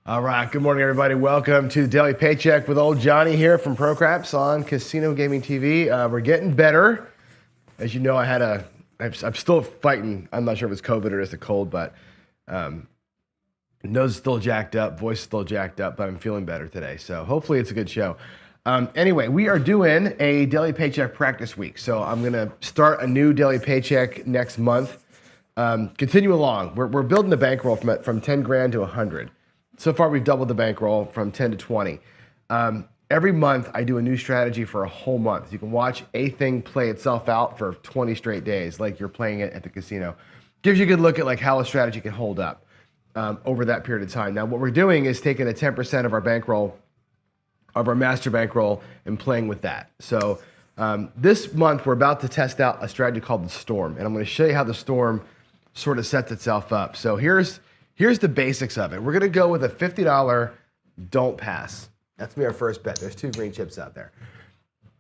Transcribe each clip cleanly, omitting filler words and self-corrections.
All right, good morning, everybody. Welcome to the Daily Paycheck with old Johnny here from Pro Craps on Casino Gaming TV. We're getting better. As you know, I'm still fighting. I'm not sure if it's COVID or just a cold, but nose is still jacked up, voice is still jacked up, but I'm feeling better today. So hopefully it's a good show. Anyway, we are doing a Daily Paycheck practice week. So I'm going to start a new Daily Paycheck next month. Continue along. We're building the bankroll from 10 grand to 100. So far, we've doubled the bankroll from 10 to 20. Every month, I do a new strategy for a whole month. You can watch a thing play itself out for 20 straight days, like you're playing it at the casino. Gives you a good look at like how a strategy can hold up over that period of time. Now, what we're doing is taking a 10% of our bankroll, of our master bankroll, and playing with that. So this month, we're about to test out a strategy called the Storm, and I'm going to show you how the Storm sort of sets itself up. So here's the basics of it. We're going to go with a $50 don't pass. That's going to be our first bet. There's 2 green chips out there.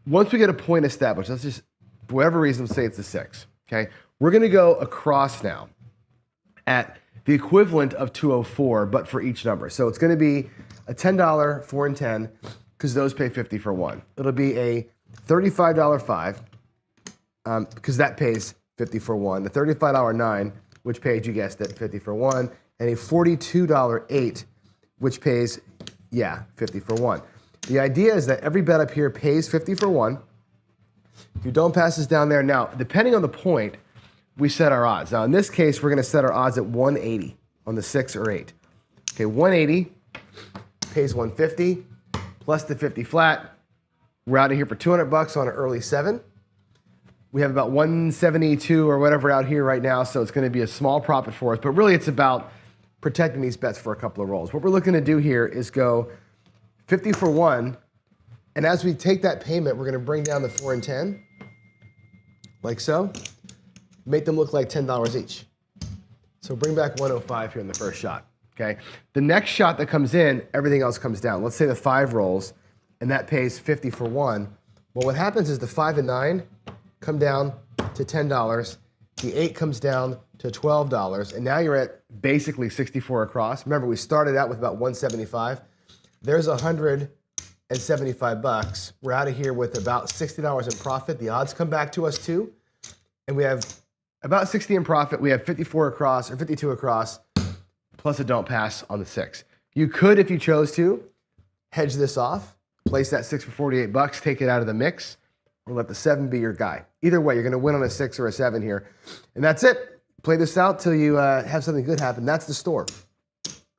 Once we get a point established, let's just, for whatever reason, say it's a 6. Okay, we're going to go across now at the equivalent of 204, but for each number. So it's going to be a $10 4 and 10 because those pay 50 for 1. It'll be a $35 5 because that pays 50 for 1. The $35 9, which pays, you guessed it, 50 for 1. And a $42 8, which pays, 50 for 1. The idea is that every bet up here pays 50 for 1. If you don't pass this down there, now, depending on the point, we set our odds. Now, in this case, we're going to set our odds at 180 on the 6 or 8. Okay, 180 pays 150 plus the 50 flat. We're out of here for $200 on an early 7. We have about 172 or whatever out here right now, so it's going to be a small profit for us. But really, it's about protecting these bets for a couple of rolls. What we're looking to do here is go 50 for 1, and as we take that payment, we're going to bring down the 4 and 10, like so. Make them look like $10 each. So bring back 105 here in the first shot, okay? The next shot that comes in, everything else comes down. Let's say the 5 rolls, and that pays 50 for 1. Well, what happens is the 5 and 9 come down to $10. The 8 comes down to $12, and now you're at basically 64 across. Remember, we started out with about 175. There's $175. We're out of here with about $60 in profit. The odds come back to us too, and we have about 60 in profit. We have 54 across or 52 across, plus a don't pass on the 6. You could, if you chose to, hedge this off, place that 6 for $48, take it out of the mix, or let the 7 be your guy. Either way, you're going to win on a 6 or a 7 here, and that's it. Play this out till you have something good happen. That's the Storm.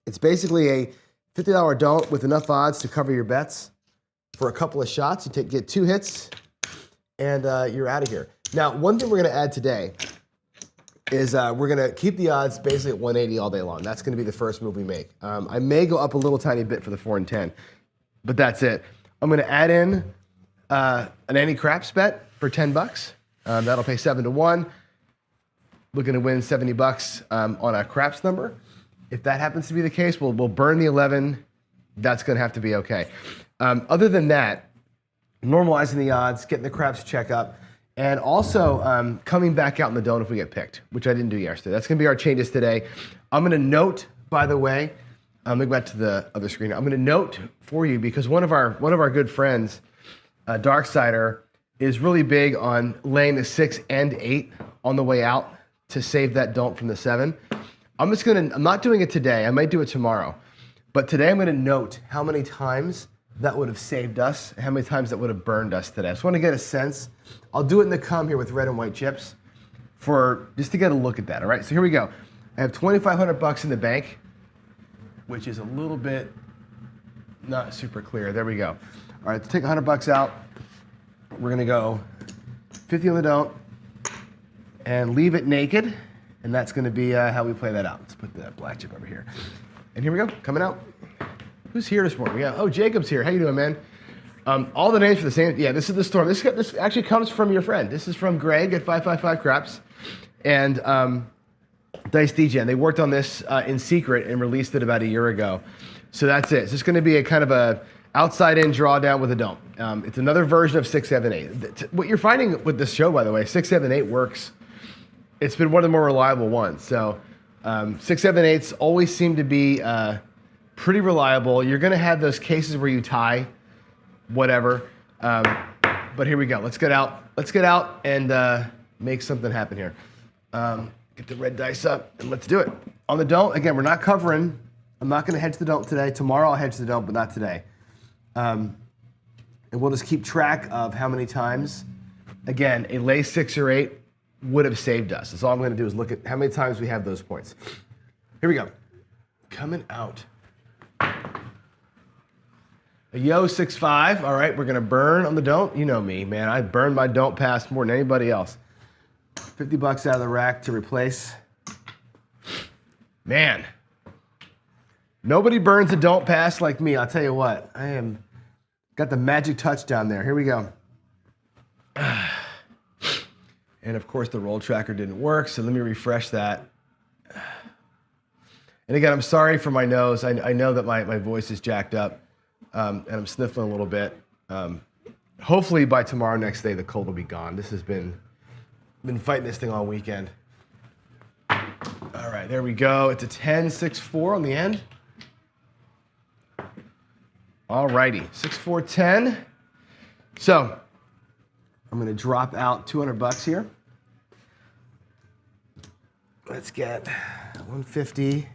It's basically a $50 don't with enough odds to cover your bets for a couple of shots. You get 2 hits, and you're out of here. Now, one thing we're going to add today is we're going to keep the odds basically at 180 all day long. That's going to be the first move we make. I may go up a little tiny bit for the 4 and 10, but that's it. I'm going to add in an anti-craps bet for $10. That'll pay 7 to 1. Looking to win $70 on a craps number. If that happens to be the case, we'll burn the 11. That's going to have to be okay. Other than that, normalizing the odds, getting the craps check up, and also coming back out in the don't if we get picked, which I didn't do yesterday. That's going to be our changes today. I'm going to note, by the way, let me go back to the other screen. I'm going to note for you because one of our good friends, Darksider, is really big on laying the 6 and 8 on the way out to save that don't from the 7. I'm not doing it today. I might do it tomorrow. But today I'm going to note how many times that would have saved us, how many times that would have burned us today. I just want to get a sense. I'll do it in the come here with red and white chips just to get a look at that, all right? So here we go. I have $2,500 in the bank, which is a little bit not super clear. There we go. All right, let's take $100 out. We're going to go 50 on the don't and leave it naked. And that's going to be how we play that out. Let's put the black chip over here. And here we go, coming out. Who's here this morning? Oh, Jacob's here. How you doing, man? All the names are the same. Yeah, this is the Storm. This actually comes from your friend. This is from Greg at 555 Craps and Dice Degeny. They worked on this in secret and released it about a year ago. So that's it. It's just going to be a kind of a outside-in drawdown with a don't. It's another version of 6, 7, 8. What you're finding with this show, by the way, 6, 7, 8 works. It's been one of the more reliable ones. So 6, 7, 8s always seem to be pretty reliable. You're going to have those cases where you tie, whatever. But here we go. Let's get out. Let's get out and make something happen here. Get the red dice up and let's do it. On the don't, again, we're not covering. I'm not going to hedge the don't today. Tomorrow I'll hedge the don't, but not today. And we'll just keep track of how many times. Again, a lay 6 or 8 would have saved us. That's all I'm going to do is look at how many times we have those points. Here we go. Coming out. A yo 6-5. All right, we're going to burn on the don't. You know me, man. I burn my don't pass more than anybody else. $50 out of the rack to replace. Man. Nobody burns a don't pass like me. I'll tell you what. I am got the magic touch down there. Here we go. And of course the roll tracker didn't work, so let me refresh that. And again, I'm sorry for my nose. I know that my voice is jacked up, and I'm sniffling a little bit. Hopefully by tomorrow, next day, the cold will be gone. This has been fighting this thing all weekend. All right, there we go. It's a 10-6-4 on the end. All righty, 6-4-10. So I'm going to drop out $200 here. Let's get 150.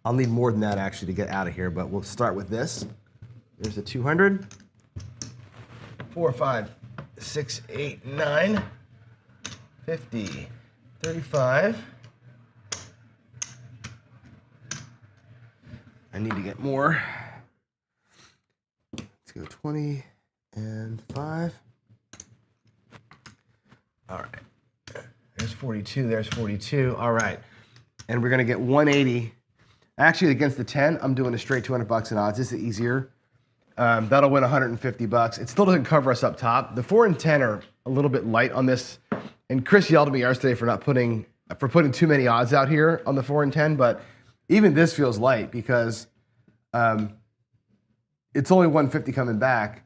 I'll need more than that actually to get out of here, but we'll start with this. There's a 200. 4, 5, 6, 8, 9, 50, 35. I need to get more. Let's go 20 and 5. All right. There's 42. There's 42. All right. And we're going to get 180. Actually, against the 10, I'm doing a straight $200 in odds. This is easier. That'll win $150. It still doesn't cover us up top. The 4 and 10 are a little bit light on this. And Chris yelled at me yesterday for putting too many odds out here on the 4 and 10. But even this feels light because it's only 150 coming back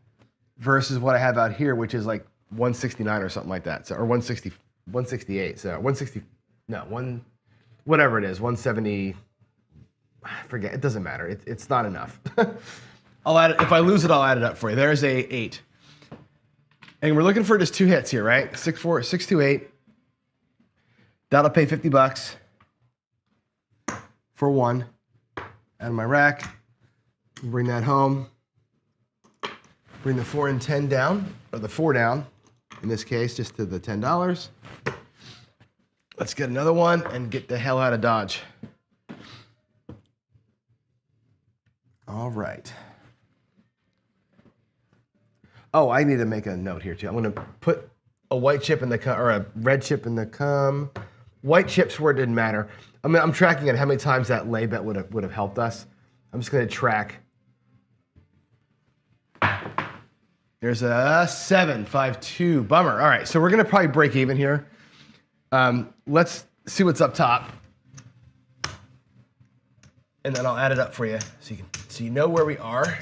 versus what I have out here, which is like 169 or something like that. So, or 168. So 160, no, whatever it is, 170. I forget. It doesn't matter. It's not enough. I'll add it. If I lose it, I'll add it up for you. There's a 8. And we're looking for just 2 hits here, right? 6-4, 6-2-8. That'll pay $50 for 1 out of my rack. Bring that home. Bring the 4 and 10 down, or the 4 down, in this case, just to the $10. Let's get another one and get the hell out of Dodge. All right. Oh, I need to make a note here too. I'm going to put a white chip in the or a red chip in the white chips where it didn't matter. I'm tracking at how many times that lay bet would have helped us. I'm just going to track. There's a 7-5-2. Bummer. All right, so we're going to probably break even here. Let's see what's up top, and then I'll add it up for you so you know where we are.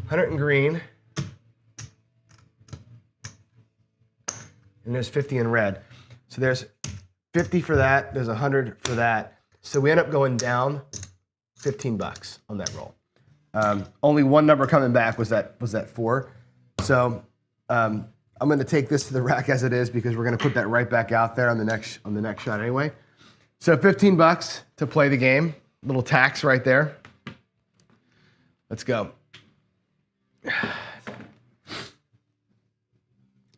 100 in green, and there's 50 in red. So there's 50 for that. There's 100 for that. So we end up going down $15 on that roll. Only one number coming back was that 4. So I'm going to take this to the rack as it is because we're going to put that right back out there on the next shot anyway. So $15 to play the game. Little tax right there. Let's go.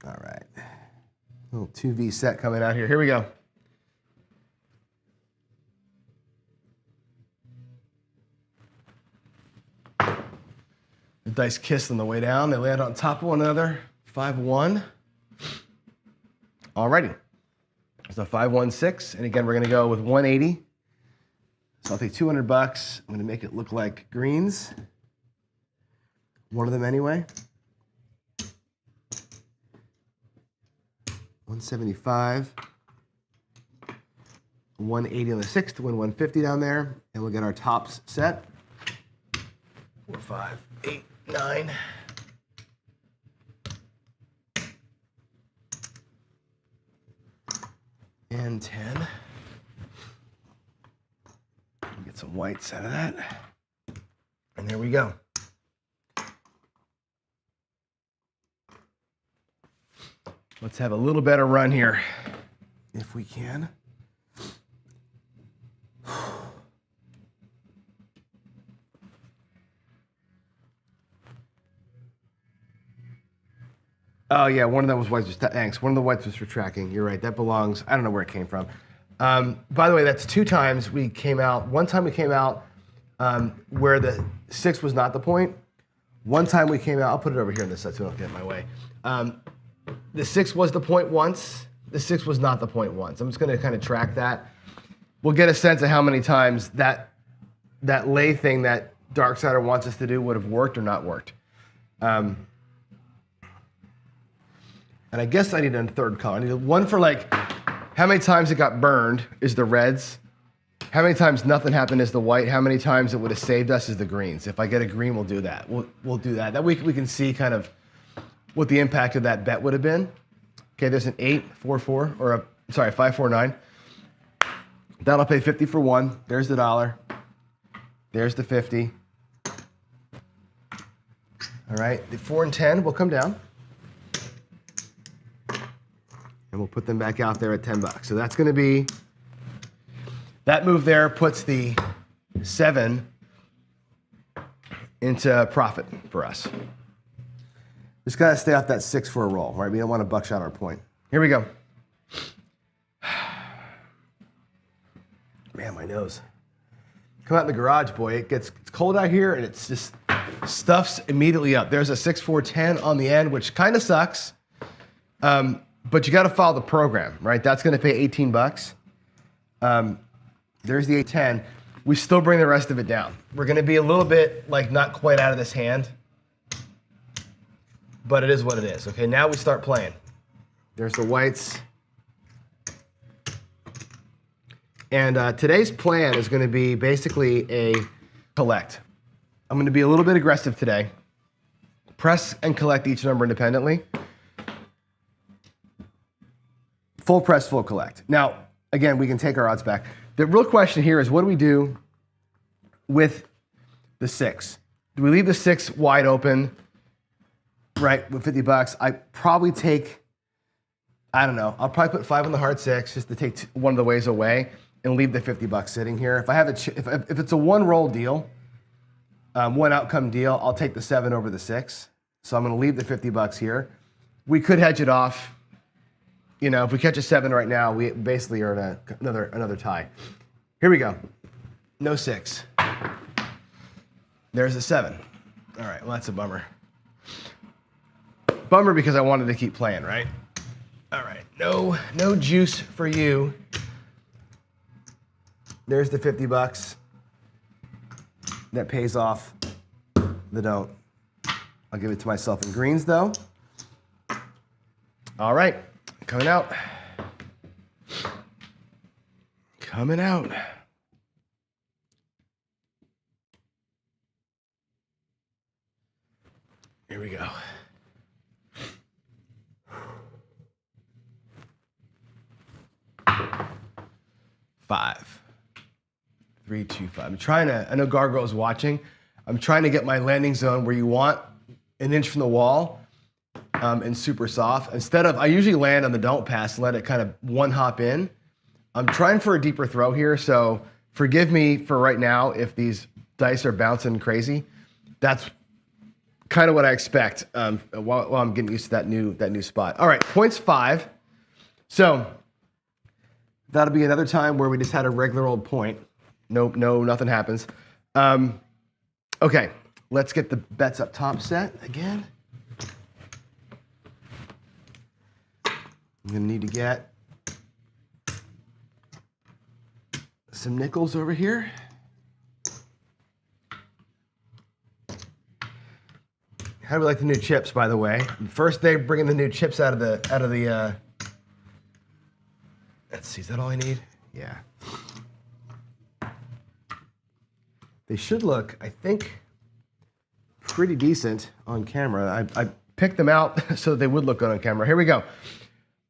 All right. Little 2V set coming out here. Here we go. The dice kissed on the way down. They land on top of one another. 5-1. Alrighty. So 5-1-6. And again, we're going to go with 180. So I'll take $200. I'm going to make it look like greens. One of them anyway. 175. 180 on the 6 to win 150 down there. And we'll get our tops set. 4, 5, 8, 9. And 10. Get some whites out of that. And there we go. Let's have a little better run here, if we can. Oh yeah, one of them was whites. Thanks. One of the whites was for tracking. You're right. That belongs. I don't know where it came from. By the way, that's 2 times we came out. One time we came out where the 6 was not the point. One time we came out. I'll put it over here on this side so I don't get in my way. The 6 was the point once. The 6 was not the point once. I'm just going to kind of track that. We'll get a sense of how many times that lay thing that Darksider wants us to do would have worked or not worked. And I guess I need a third color. I need one for like how many times it got burned is the reds. How many times nothing happened is the white. How many times it would have saved us is the greens. If I get a green, we'll do that. We'll do that. That way we can see kind of what the impact of that bet would have been. Okay, there's an 8, 4, 4, or a, sorry, 5, 4, 9. That'll pay 50 for 1. There's the $1. There's the 50. All right, the 4 and 10 will come down. And we'll put them back out there at $10. So that's going to be, that move there puts the 7 into profit for us. Just got to stay off that 6 for a roll, right? We don't want to buckshot our point. Here we go. Man, my nose. Come out in the garage, boy. It's cold out here, and it's just stuffs immediately up. There's a 6, 4, 10 on the end, which kind of sucks. But you got to follow the program, right? That's going to pay $18. There's the 8, 10. We still bring the rest of it down. We're going to be a little bit like not quite out of this hand, but it is what it is. Okay, now we start playing. There's the whites. And today's plan is going to be basically a collect. I'm going to be a little bit aggressive today. Press and collect each number independently. Full press, full collect. Now, again, we can take our odds back. The real question here is, what do we do with the 6? Do we leave the 6 wide open, right, with $50? I probably take, I don't know, I'll probably put 5 on the hard 6 just to take one of the ways away and leave the $50 sitting here. If I have if it's a one roll deal, one outcome deal, I'll take the 7 over the 6. So I'm going to leave the $50 here. We could hedge it off. You know, if we catch a 7 right now, we basically are in another tie. Here we go. No 6. There's a 7. All right, well, that's a bummer. Bummer because I wanted to keep playing, right? All right, no juice for you. There's the $50. That pays off the don't. I'll give it to myself in greens, though. All right. Coming out. Coming out. Here we go. Five. 3, 2, 5. I'm trying to, I know Gargoyle's watching. I'm trying to get my landing zone where you want an inch from the wall. And super soft. Instead of, I usually land on the don't pass, let it kind of one hop in. I'm trying for a deeper throw here, so forgive me for right now if these dice are bouncing crazy. That's kind of what I expect while I'm getting used to that new spot. All right, points 5. So that'll be another time where we just had a regular old point. Nothing happens. Okay, let's get the bets up top set again. I'm going to need to get some nickels over here. How do we like the new chips, by the way? First day bringing the new chips out of the let's see, is that all I need? Yeah. They should look, I think, pretty decent on camera. I picked them out so they would look good on camera. Here we go.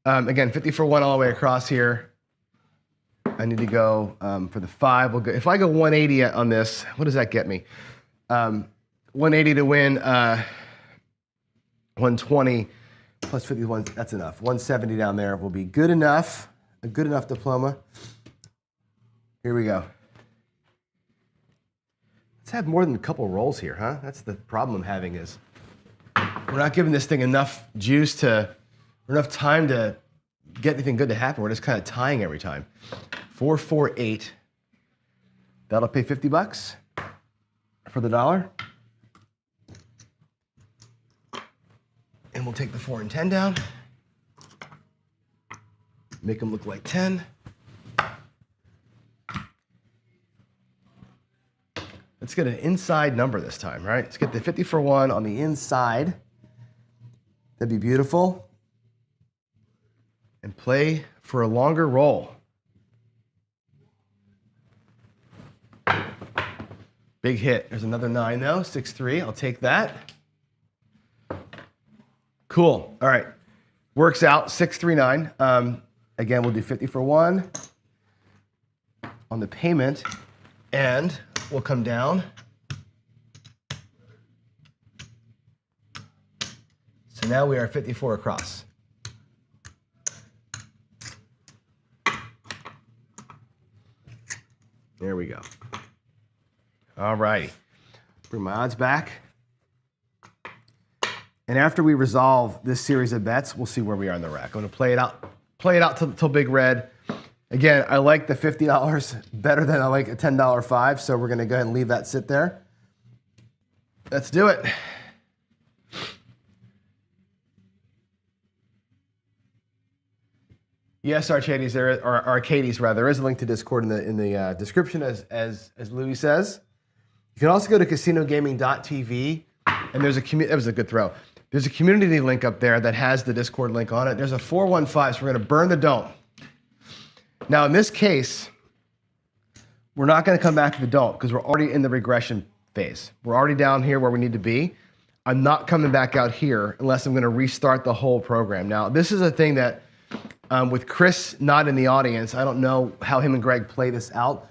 Again, 50 for 1 all the way across here. I need to go for the 5. We'll go, if I go 180 on this, what does that get me? 180 to win 120 plus 51, that's enough. 170 down there will be good enough, a good enough diploma. Here we go. Let's have more than a couple rolls here, huh? That's the problem I'm having is we're not giving this thing enough juice to, or enough time to get anything good to happen. We're just kind of tying every time. 4, 4, 8. That'll pay $50 for the dollar. And we'll take the 4 and 10 down. Make them look like 10. Let's get an inside number this time, right? Let's get the 50 for 1 on the inside. That'd be beautiful. And play for a longer roll. Big hit. There's another 9 though, 6, 3. I'll take that. Cool. All right. Works out. 6, 3, 9. Again, we'll do 50 for 1 on the payment, and we'll come down. So now we are 54 across. There we go. All righty. Bring my odds back. And after we resolve this series of bets, we'll see where we are in the rack. I'm going to play it out till big red. Again, I like the $50 better than I like a $10 5, so we're going to go ahead and leave that sit there. Let's do it. Yes, Arcades, there is a link to Discord in the description, as Louis says. You can also go to casinogaming.tv, and there's that was a good throw. There's a community link up there that has the Discord link on it. There's a 415, so we're going to burn the don't. Now, in this case, we're not going to come back to the don't because we're already in the regression phase. We're already down here where we need to be. I'm not coming back out here unless I'm going to restart the whole program. Now, this is a thing that, with Chris not in the audience, I don't know how him and Greg play this out.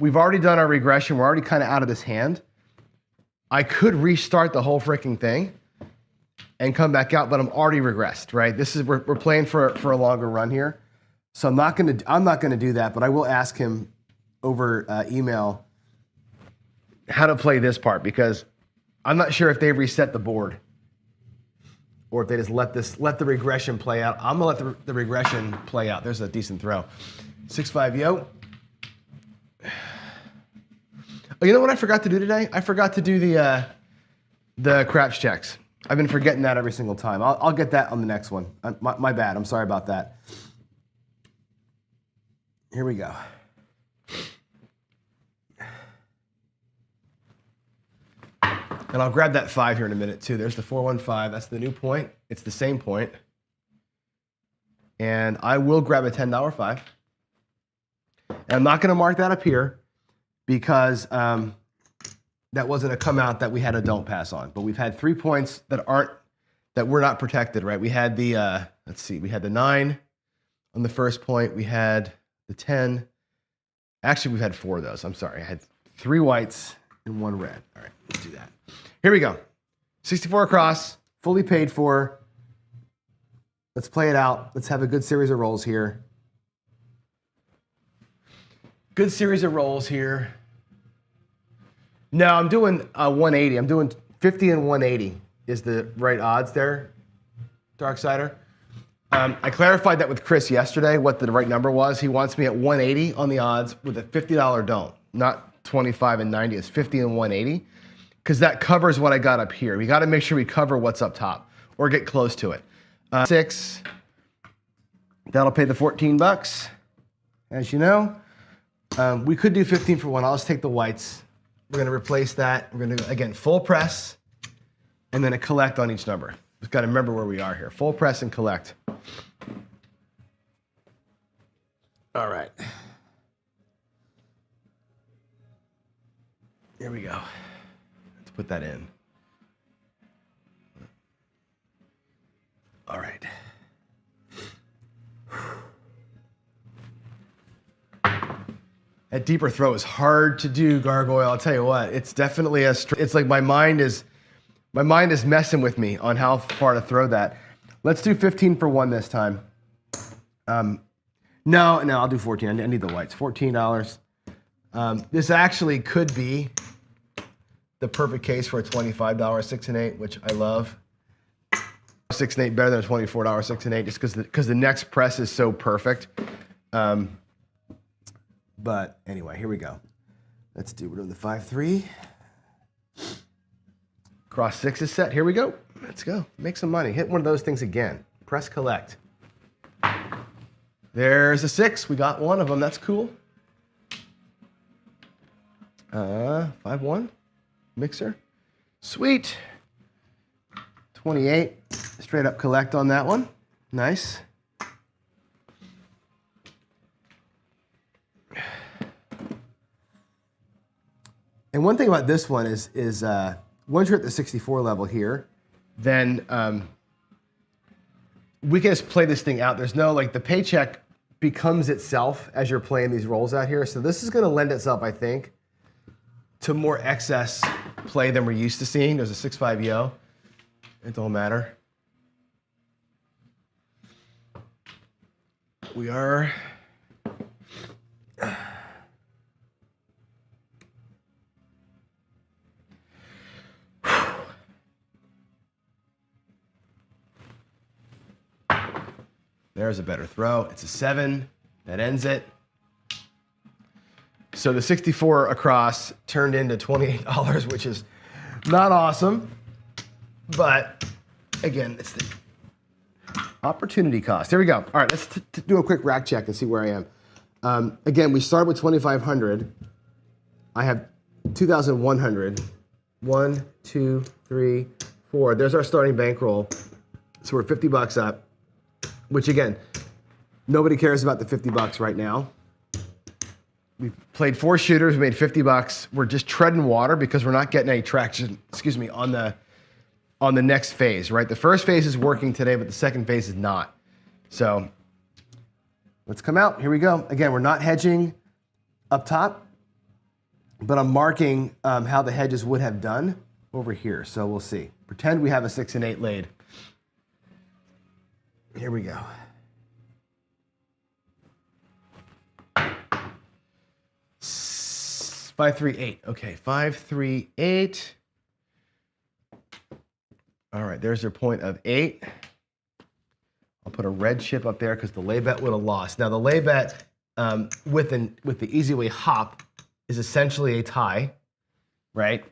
We've already done our regression. We're already kind of out of this hand. I could restart the whole freaking thing and come back out, but I'm already regressed, right? We're playing for a longer run here. So I'm not gonna do that, but I will ask him over email how to play this part because I'm not sure if they reset the board or if they just let the regression play out. I'm gonna let the regression play out. There's a decent throw. 6-5 yo. Oh, you know what I forgot to do today? I forgot to do the craps checks. I've been forgetting that every single time. I'll get that on the next one. My bad. I'm sorry about that. Here we go. And I'll grab that 5 here in a minute too. There's the 415. That's the new point. It's the same point. And I will grab a $10 5. And I'm not going to mark that up here because that wasn't a come out that we had a don't pass on. But we've had 3 points that we're not protected, right? We had the let's see, we had the 9 on the first point. We had the 10. Actually, we've had 4 of those. I'm sorry. I had 3 whites and 1 red. All right, let's do that. Here we go. 64 across, fully paid for. Let's play it out. Let's have a good series of rolls here. Good series of rolls here. No, I'm doing 180. I'm doing 50 and 180 is the right odds there, Darksider. I clarified that with Chris yesterday, what the right number was. He wants me at 180 on the odds with a $50 don't, not 25 and 90. It's 50 and 180 because that covers what I got up here. We got to make sure we cover what's up top or get close to it. 6, that'll pay the $14, as you know. We could do 15 for 1. I'll just take the whites. We're going to replace that. We're going to, again, full press and then a collect on each number. We've got to remember where we are here. Full press and collect. All right. Here we go. Let's put that in. All right. That deeper throw is hard to do, Gargoyle. I'll tell you what. It's definitely it's like my mind is messing with me on how far to throw that. Let's do 15 for one this time. No, I'll do 14. I need the whites. $14. This actually could be the perfect case for a $25 6 and 8, which I love. 6 and 8 better than a $24 6 and 8, just because the next press is so perfect. But anyway, here we go. We're doing the 5-3. Cross 6 is set. Here we go. Let's go. Make some money. Hit one of those things again. Press collect. There's a 6. We got one of them. That's cool. 5-1. Mixer. Sweet. 28. Straight up collect on that one. Nice. And one thing about this one is once you're at the 64 level here, then we can just play this thing out. There's no, like, the paycheck becomes itself as you're playing these rolls out here. So this is going to lend itself, I think, to more excess play than we're used to seeing. There's a 6-5 yo. It don't matter. We are... There's a better throw. It's a 7. That ends it. So the 64 across turned into $28, which is not awesome. But again, it's the opportunity cost. Here we go. All right, let's do a quick rack check and see where I am. Again, we start with 2,500. I have 2,100. 1, 2, 3, 4. There's our starting bankroll. So we're $50 up. Which again, nobody cares about the $50 right now. We've played 4 shooters, we made $50. We're just treading water because we're not getting any traction, on the next phase, right? The first phase is working today, but the second phase is not. So let's come out. Here we go. Again, we're not hedging up top, but I'm marking how the hedges would have done over here. So we'll see. Pretend we have a 6 and 8 laid. Here we go. Five, 3, 8. Okay, 5, 3, 8. All right, there's your point of 8. I'll put a red chip up there because the lay bet would have lost. Now the lay bet with the easy way hop is essentially a tie, right?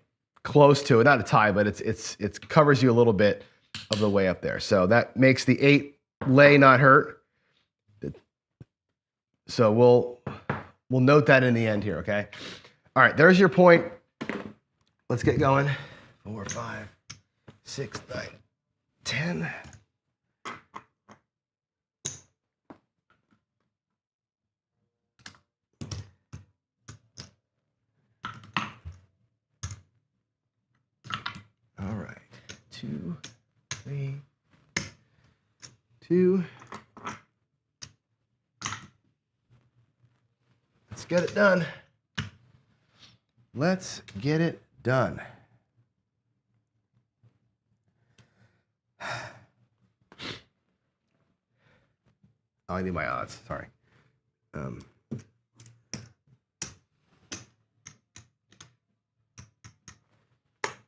Close to it, not a tie, but it covers you a little bit of the way up there. So that makes the 8 lay not hurt. So we'll note that in the end here, okay? All right, there's your point. Let's get going. 4, 5, 6, 9, 10. All right, 2, 3, 2. Let's get it done. Let's get it done. Oh, I need my odds. Sorry.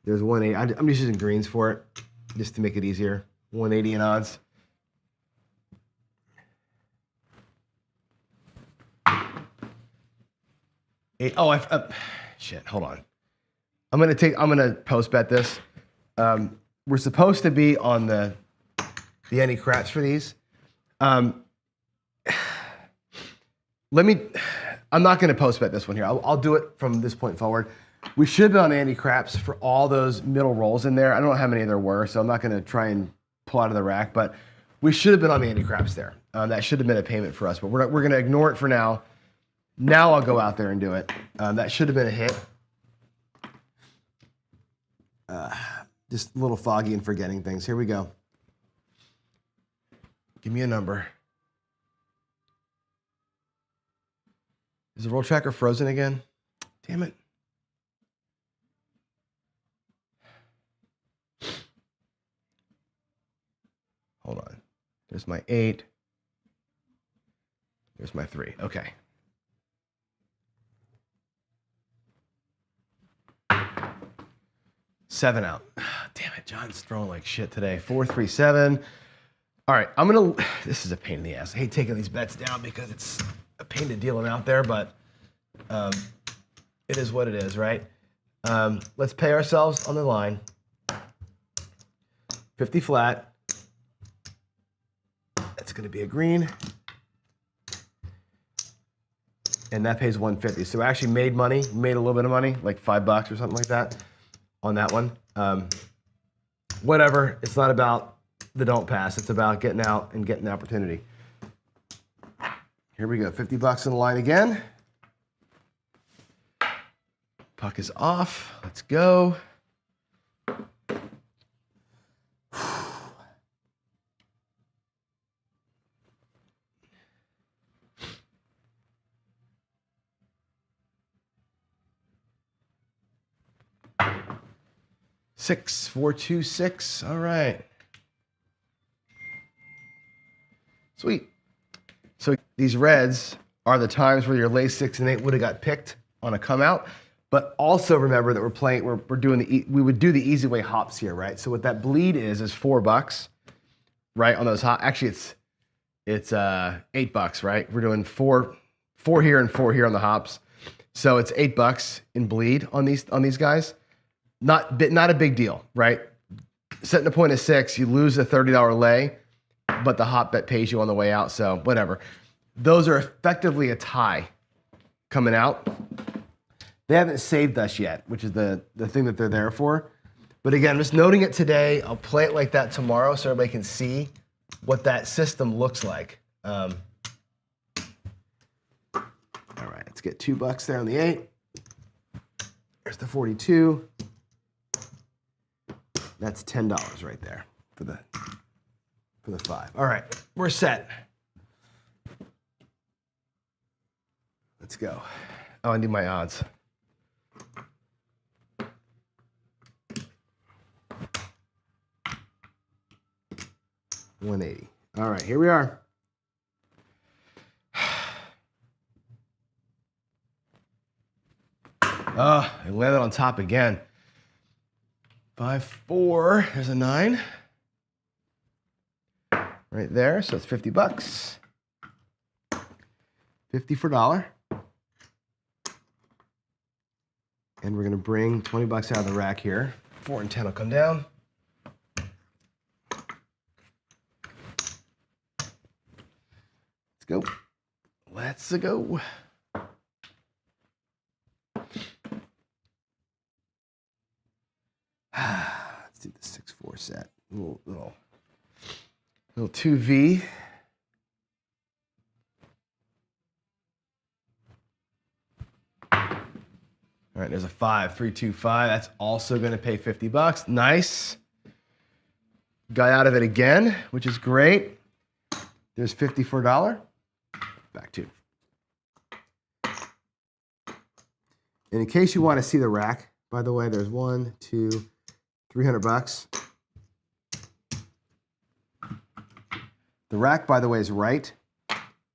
There's 180. I'm just using greens for it, just to make it easier. 180 in odds. Shit, hold on. I'm gonna post bet this. We're supposed to be on the any craps for these. I'm not gonna post bet this one here. I'll do it from this point forward. We should be on Andy Craps for all those middle rolls in there. I don't know how many there were, so I'm not gonna try and pull out of the rack, but we should have been on the Andy Craps there. That should have been a payment for us, but we're gonna ignore it for now. Now I'll go out there and do it. That should have been a hit. just a little foggy and forgetting things. Here we go. Give me a number. Is the roll tracker frozen again? Damn it. Hold on. There's my 8. There's my 3. Okay. Seven out. Damn it, John's throwing like shit today. 4, 3, 7. All right, this is a pain in the ass. I hate taking these bets down because it's a pain to deal them out there, but it is what it is, right? Let's pay ourselves on the line. 50 flat. That's going to be a green. And that pays 150. So I actually made money, made a little bit of money, like $5 or something like that on that one. Whatever, it's not about the don't pass. It's about getting out and getting the opportunity. Here we go, $50 in the line again. Puck is off, let's go. Six, 4, 2, 6. All right. Sweet. So these reds are the times where your lay 6 and 8 would have got picked on a come out. But also remember that we're doing we would do the easy way hops here, right? So what that bleed is $4, right? On those hops. Actually, it's $8, right? We're doing four here and 4 here on the hops. So it's $8 in bleed on these guys. Not a big deal, right? Setting a point of 6, you lose a $30 lay, but the hop bet pays you on the way out, so whatever. Those are effectively a tie coming out. They haven't saved us yet, which is the thing that they're there for. But again, I'm just noting it today. I'll play it like that tomorrow so everybody can see what that system looks like. All right, let's get $2 there on the 8. There's the 42. That's $10 right there for the 5. All right, we're set. Let's go. Oh, I need my odds. $180. All right, here we are. Oh, I landed on top again. 5, 4, there's a 9. Right there, so it's $50. 50 for $1. And we're gonna bring $20 out of the rack here. 4 and 10 will come down. Let's go. Let's go. Let's do the 6-4 set. Little 2V. All right, there's a 5, 3, 2, 5. That's also going to pay $50. Nice. Got out of it again, which is great. There's 50 for $1. Back 2. And in case you want to see the rack, by the way, there's 1, 2, $300. The rack, by the way, is right,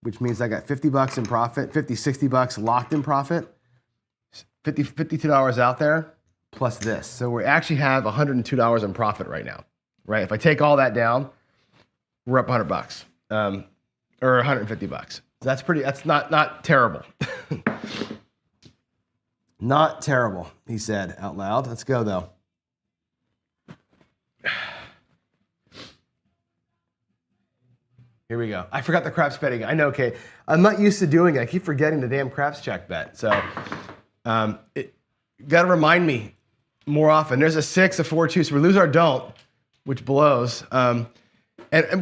which means I got $50 in profit, $60 locked in profit, $52 out there, plus this. So we actually have $102 in profit right now, right? If I take all that down, we're up $100, or $150. That's not terrible. Not terrible, he said out loud. Let's go, though. Here we go. I forgot the craps betting. I know, okay. I'm not used to doing it. I keep forgetting the damn craps check bet. So, got to remind me more often. There's a 6, a 4, 2. So we lose our don't, which blows. And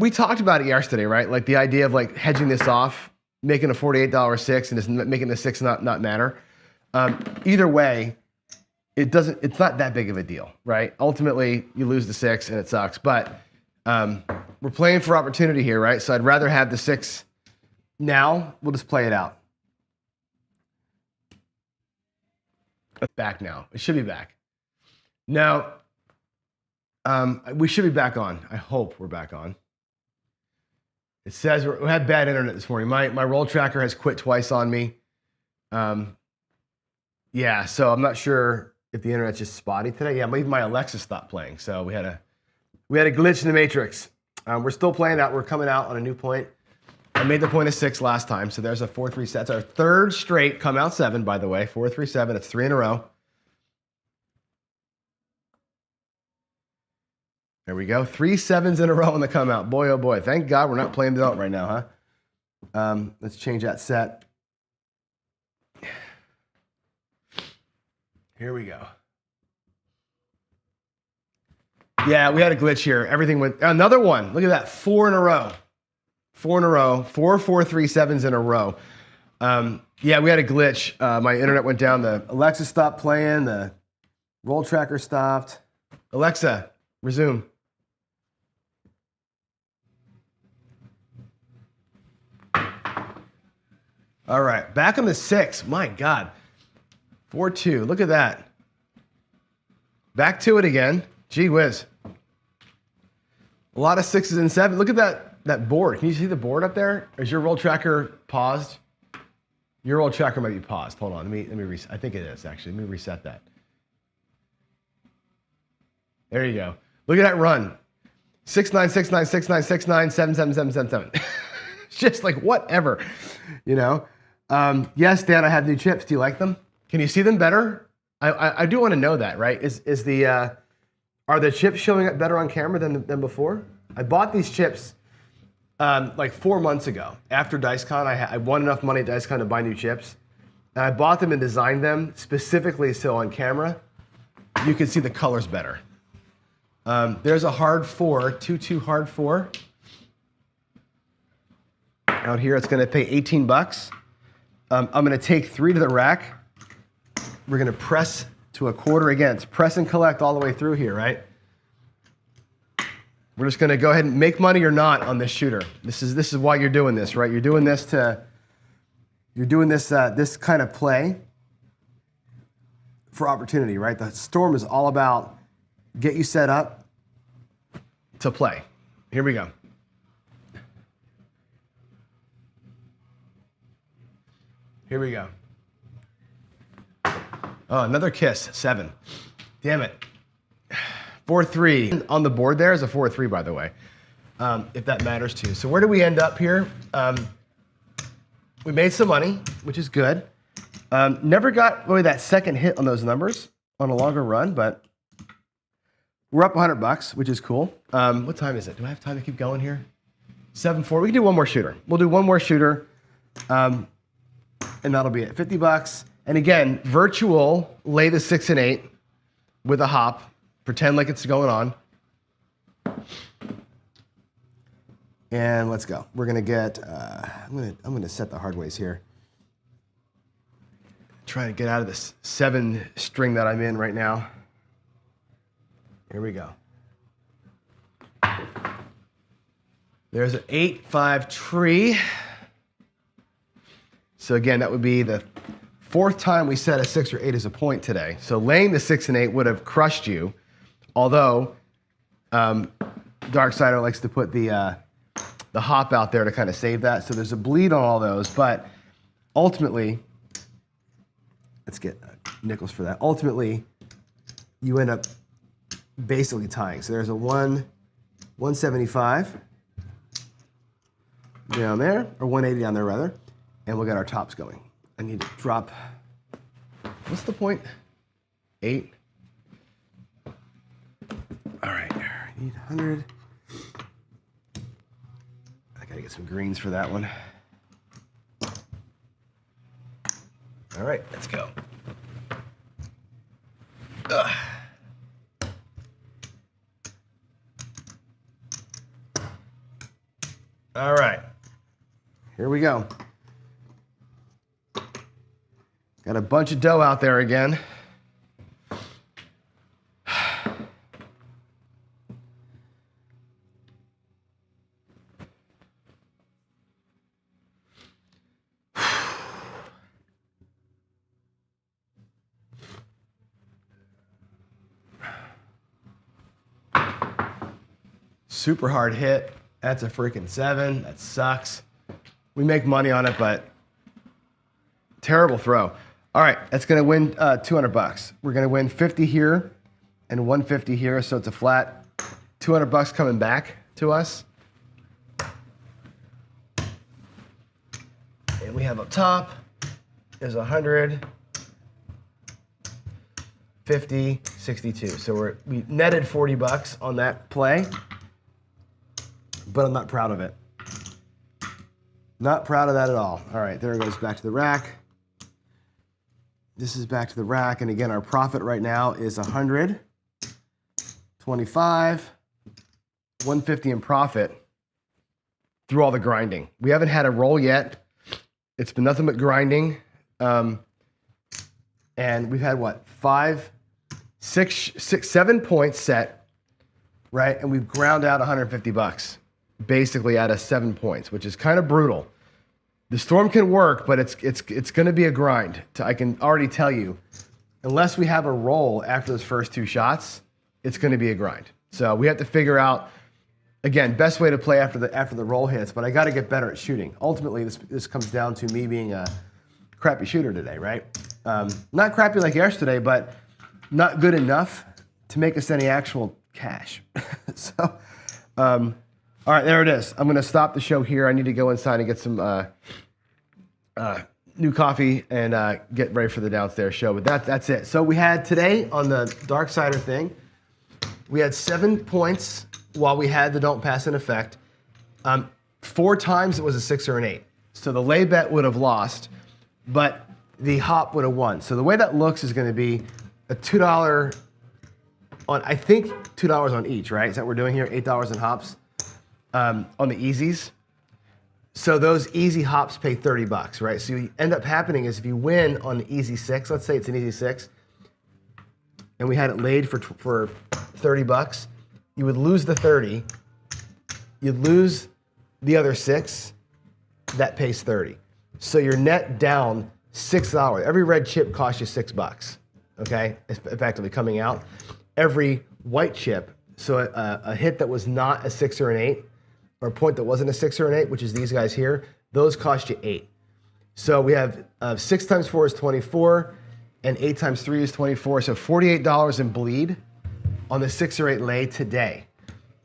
we talked about it yesterday, right? Like the idea of like hedging this off, making a $48 6 and just making the 6 not matter. Either way, it's not that big of a deal, right? Ultimately, you lose the 6 and it sucks, but we're playing for opportunity here, right? So I'd rather have the 6 now. We'll just play it out. Back now. It should be back. Now, we should be back on. I hope we're back on. It says we had bad internet this morning. My roll tracker has quit twice on me. Yeah, so I'm not sure if the internet's just spotty today. Yeah, even my Alexa stopped playing. So we had a glitch in the matrix. We're still playing out. We're coming out on a new point. I made the point of 6 last time, so there's a 4-3 set. It's our third straight come out 7, by the way. 4-3-7. It's 3 in a row. There we go. 3 7s in a row on the come out. Boy, oh boy. Thank God we're not playing the out right now, huh? Let's change that set. Here we go. Yeah, we had a glitch here. Everything went. Another one. Look at that. 4 in a row. 4 in a row. 4 4-3-7s in a row. Yeah, we had a glitch. My internet went down. The Alexa stopped playing. The roll tracker stopped. Alexa, resume. All right, back on the 6. My God. 4-2. Look at that. Back to it again. Gee whiz. A lot of 6s and 7s. Look at that board. Can you see the board up there? Is your roll tracker paused? Your roll tracker might be paused. Hold on. Let me reset. I think it is actually. Let me reset that. There you go. Look at that run. 6-9, 6-9, 6-9, 6-9, 7-7, 7-7, 7. It's just like whatever, you know. Yes, Dan, I have new chips. Do you like them? Can you see them better? I do want to know that, right? Are the chips showing up better on camera than before? I bought these chips like 4 months ago. After DiceCon, I won enough money at DiceCon to buy new chips. And I bought them and designed them specifically so on camera, you can see the colors better. There's a hard 4, 2-2 hard 4. Out here, it's gonna pay 18 bucks. I'm gonna take 3 to the rack. We're gonna press to a quarter again. It's press and collect all the way through here, right? We're just gonna go ahead and make money or not on this shooter. This is why you're doing this, right? You're doing this this kind of play for opportunity, right? The storm is all about get you set up to play. Here we go. Here we go. Oh, another kiss, 7. Damn it. 4-3. On the board there is a 4-3, by the way, if that matters to you. So where do we end up here? We made some money, which is good. Never got really that second hit on those numbers on a longer run, but we're up 100 bucks, which is cool. What time is it? Do I have time to keep going here? 7-4. We can do one more shooter. We'll do one more shooter, and that'll be it. 50 bucks. And again, virtual, lay the 6 and 8 with a hop. Pretend like it's going on. And let's go. We're gonna get. I'm gonna set the hard ways here. Trying to get out of this 7 string that I'm in right now. Here we go. There's an 8-5 tree. So again, that would be the 4th time we set a 6 or 8 as a point today. So laying the 6 and 8 would have crushed you. Although Darksider likes to put the hop out there to kind of save that. So there's a bleed on all those, but ultimately, let's get nickels for that. Ultimately, you end up basically tying. So there's a 175 down there, or 180 down there rather, and we'll get our tops going. I need to drop, what's the point? 8. All right, I need 100. I gotta get some greens for that one. All right, let's go. Ugh. All right, here we go. Got a bunch of dough out there again. super hard hit. That's a freaking 7. That sucks. We make money on it, but terrible throw. All right, that's gonna win $200. We're gonna win 50 here and 150 here, so it's a flat $200 coming back to us. And we have up top is 100, 50, 62. So we netted $40 on that play, but I'm not proud of it. Not proud of that at all. All right, there it goes back to the rack. This is back to the rack, and again, our profit right now is 100, 25, 150 in profit through all the grinding. We haven't had a roll yet. It's been nothing but grinding. And we've had what, 7 points set, right? And we've ground out $150 basically out of 7 points, which is kind of brutal. The storm can work, but it's going to be a grind. I can already tell you, unless we have a roll after those first 2 shots, it's going to be a grind. So we have to figure out, again, best way to play after the roll hits. But I got to get better at shooting. Ultimately, this comes down to me being a crappy shooter today, right? Not crappy like yesterday, but not good enough to make us any actual cash. So, all right, there it is. I'm going to stop the show here. I need to go inside and get some new coffee and get ready for the downstairs show. But that's it. So we had today on the Dark Sider thing, we had 7 points while we had the don't pass in effect. 4 times it was a 6 or an 8. So the lay bet would have lost, but the hop would have won. So the way that looks is going to be a $2 on, I think $2 on each, right? Is that what we're doing here? $8 in hops on the easies. So those easy hops pay $30, right? So you end up happening is if you win on the easy 6, let's say it's an easy 6, and we had it laid for $30, you would lose the 30, you'd lose the other 6, that pays 30. So you're net down $6. Every red chip costs you $6, okay? It's effectively coming out. Every white chip, so a hit that was not a 6 or an 8, or a point that wasn't a 6 or an 8, which is these guys here, those cost you 8. So we have 6 times 4 is 24, and 8 times 3 is 24, so $48 in bleed on the 6 or 8 lay today.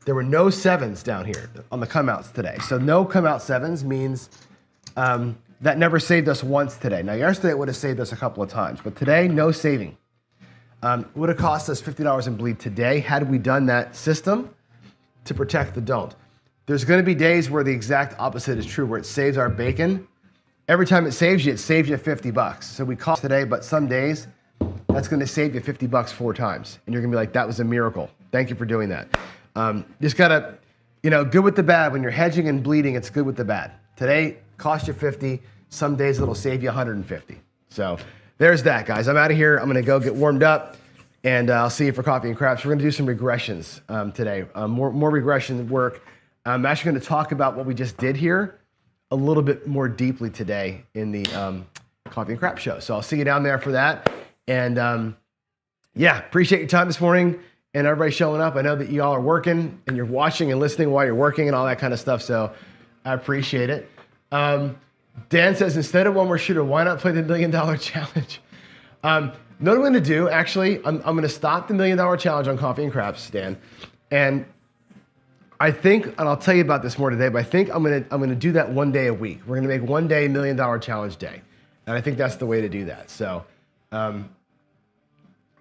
There were no 7s down here on the come-outs today. So no come-out 7s means that never saved us once today. Now, yesterday it would have saved us a couple of times, but today, no saving. Would have cost us $50 in bleed today had we done that system to protect the don't. There's going to be days where the exact opposite is true, where it saves our bacon. Every time it saves you $50. So we cost today, but some days that's going to save you $50 4 times. And you're going to be like, that was a miracle. Thank you for doing that. Just got to, good with the bad. When you're hedging and bleeding, it's good with the bad. Today, cost you 50. Some days it'll save you 150. So there's that, guys. I'm out of here. I'm going to go get warmed up, and I'll see you for coffee and craps. We're going to do some regressions today, more regression work. I'm actually going to talk about what we just did here a little bit more deeply today in the coffee and craps show. So I'll see you down there for that. And yeah, appreciate your time this morning and everybody showing up. I know that you all are working and you're watching and listening while you're working and all that kind of stuff. So I appreciate it. Dan says, instead of one more shooter, why not play the $1 million challenge? Know what I'm going to do, actually? I'm going to stop the $1 million challenge on coffee and craps, Dan. And I think, and I'll tell you about this more today, but I think I'm gonna do that one day a week. We're gonna make one day $1 million challenge day. And I think that's the way to do that. So, all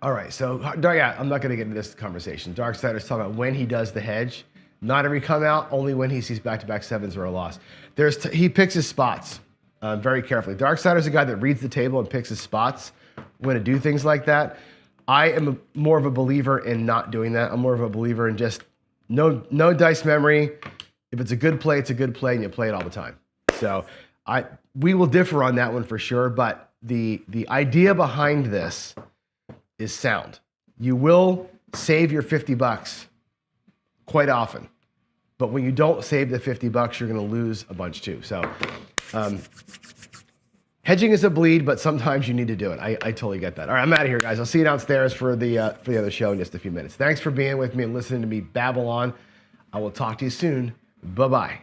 right, so yeah, I'm not gonna get into this conversation. Darksider's talking about when he does the hedge. Not every come out, only when he sees back-to-back 7s or a loss. He picks his spots very carefully. Darksider's a guy that reads the table and picks his spots when to do things like that. I am more of a believer in not doing that. I'm more of a believer in just no dice memory. If it's a good play, it's a good play, and you play it all the time. So we will differ on that one for sure, but the idea behind this is sound. You will save your $50 quite often, but when you don't save the $50, you're going to lose a bunch too. So hedging is a bleed, but sometimes you need to do it. I totally get that. All right, I'm out of here, guys. I'll see you downstairs for the other show in just a few minutes. Thanks for being with me and listening to me babble on. I will talk to you soon. Bye-bye.